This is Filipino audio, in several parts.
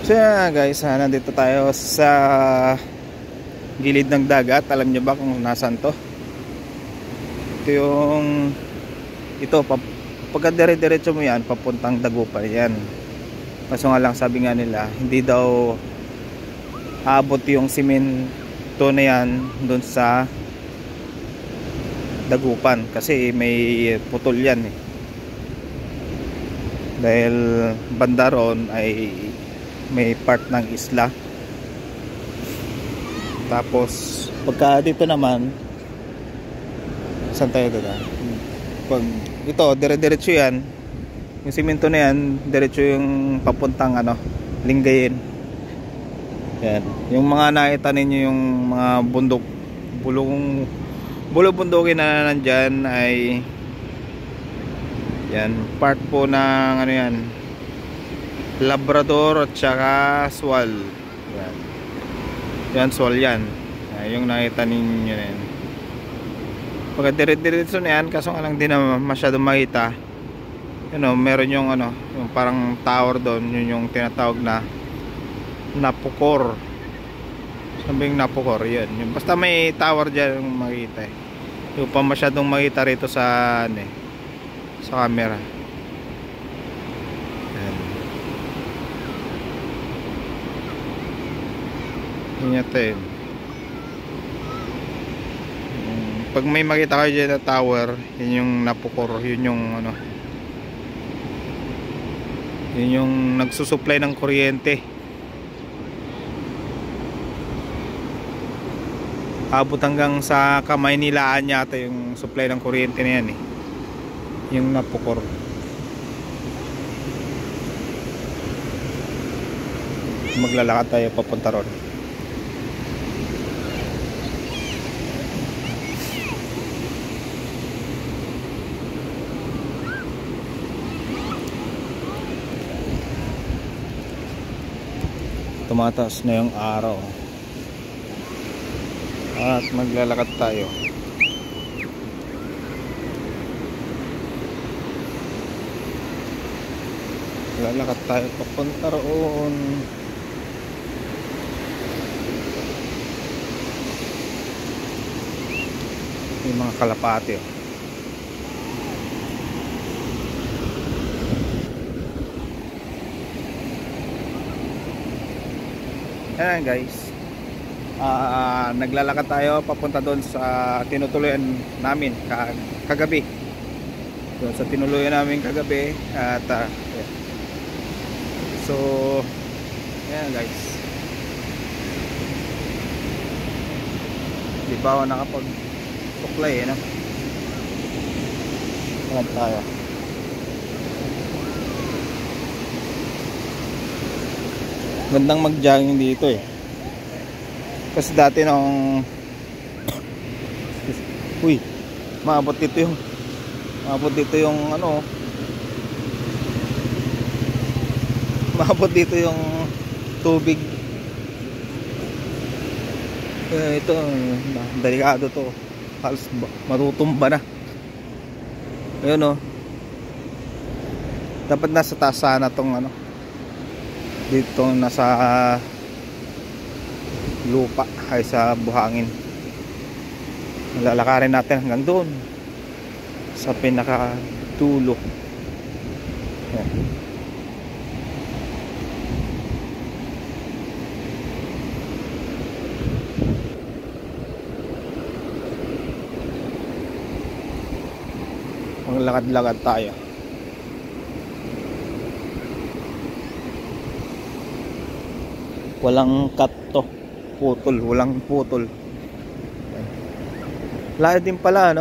So yeah, guys, nandito tayo sa gilid ng dagat. Alam niyo ba kung nasaan to? Ito yung pagka dire-diretso mo yan papuntang Dagupan yan. Kaso nga lang, sabi nga nila hindi daw aabot yung simento na yan doon sa Dagupan kasi may putol yan eh. Dahil banda ron ay may part ng isla. Tapos pagka dito naman, saan tayo dito? Pag ito dire-diretso yan, yung simento na yan diretso yung papuntang Lingayen. Yan, yung mga nakita ninyo yung mga bundok, bulong-bundukin na nandyan ay yan, part po ng yan, Labrador at saka Swal. Yan, yan Swal yan. Yung nakita ninyo na yan. Pagka dire-diretso na yan, kaso nga lang din na masyadong makita. Meron yung yung parang tower doon, yun yung tinatawag na Napukor. Sabing Napukor, yan. Yung basta may tower dyan yung makita eh. Yung pa masyadong makita rito sa sa camera. Yan. Yan natin. Pag may makita kayo dyan na tower, yun yung Napukor, yun yung yun yung nagsusupply ng kuryente. Abot hanggang sa kamay nilaan yata yung supply ng kuryente na yan eh, yung Napukor. Maglalakad tayo papunta ron. Tumataas na yung araw at maglalakad tayo. Lalakad tayo papunta roon. May mga kalapati Ayan guys, naglalakad tayo papunta doon sa tinutuluyan namin kagabi. Doon sa tinuluyan namin kagabi at yeah. So ayan guys, di ba ako nakapag-tuklay Ayan tayo. Gandang mag-jogging dito eh. Kasi dati nung maabot dito yung maabot dito yung tubig. Ito delikado to. Halos matutumba na. Ayun dapat nasa taas sana tong dito nasa lupa ay sa buhangin. Lalakarin natin hanggang doon sa pinaka dulo. Yan. Maglakad-lakad tayo. Walang cut to, putol, walang putol. Lahat din pala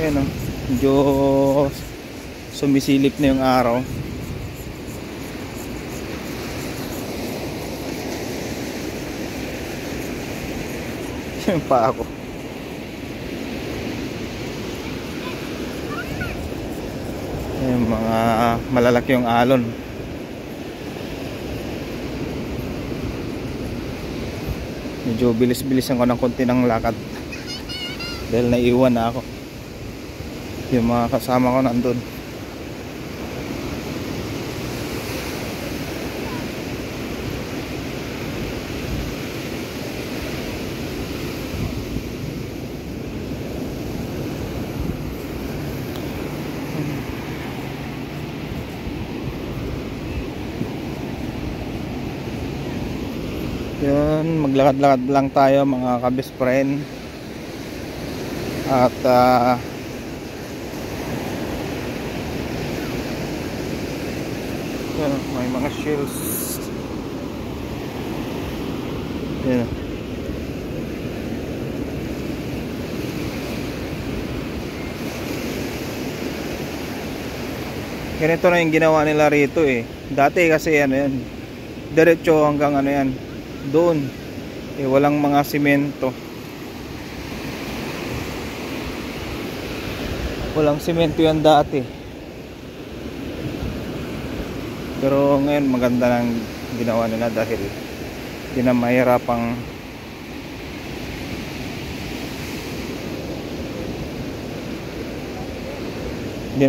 Ayan medyo sumisilip na yung araw. Yung pa ako. Yung mga malalaki yung alon. Medyo bilis-bilisan ko ng konti ng lakad dahil naiwan na ako. Yung mga kasama ko nandun. Yun, maglakad-lakad lang tayo mga ka-best friend. At yun, may mga shells. Yun. Ganito na yung ginawa nila rito eh. Dati kasi ano yan, diretso hanggang ano yan, doon eh, walang mga simento, walang simento yan dati, pero ngayon maganda lang ginawa nila dahil di na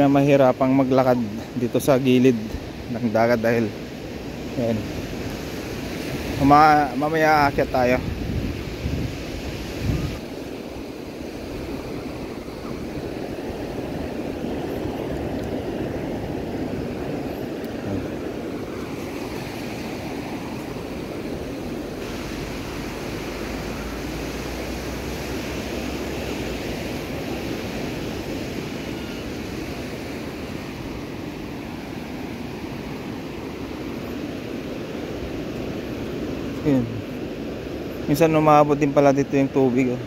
mahirapang maglakad dito sa gilid ng dagat dahil ayan. Mamaya aakyat tayo. Yun. Minsan umabot din pala dito yung tubig. Yun.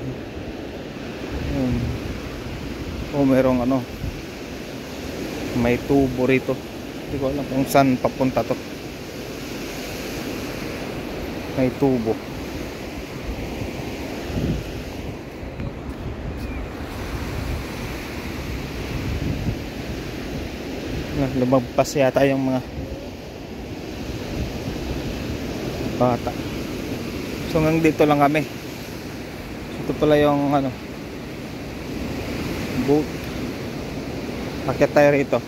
Oh, merong ano, may tubo rito. Hindi ko alam kung saan papunta to. May tubo. Lumagpas yata yung mga bata. So hanggang dito lang kami. Ito pala yung ano, boat. Akyat tayo rito.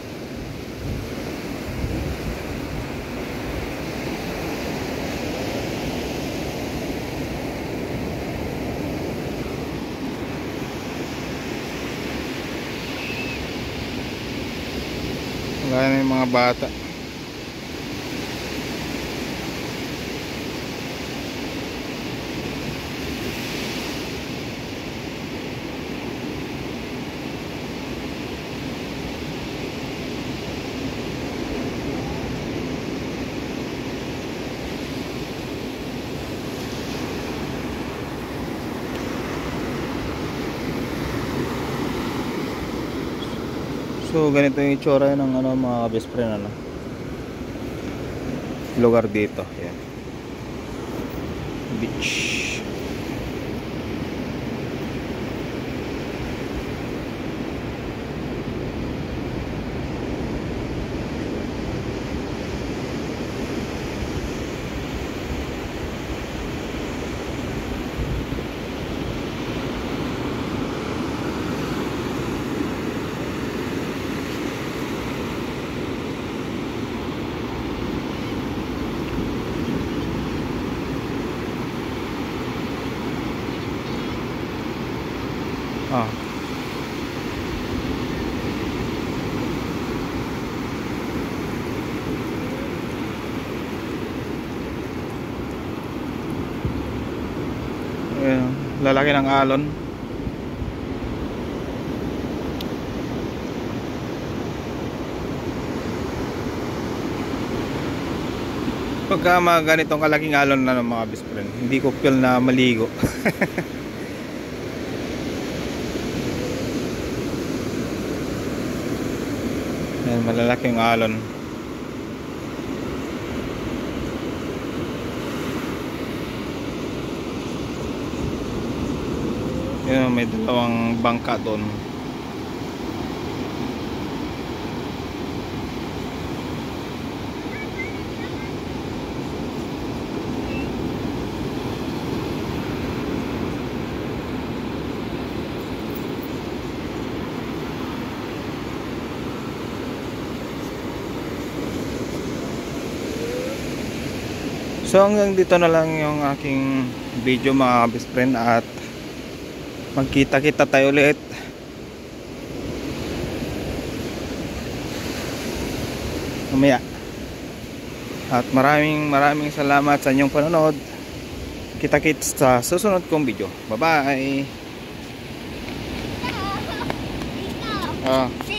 Wala na yung mga bata. So ganito yung itsura ng ano, mga best friend, ano, lugar dito. Yan. Beach. Ah. Ayan, lalaki ng alon. Pagka mga ganitong kalaking alon na ng mga best friend, hindi ko feel na maligo. Ayan, malalaking alon. Ayan, may dalawang bangka doon. So hanggang dito na lang yung aking video mga best friend, at magkita-kita tayo ulit mamaya. At maraming salamat sa inyong panonood. Kita-kits sa susunod kong video. Bye bye.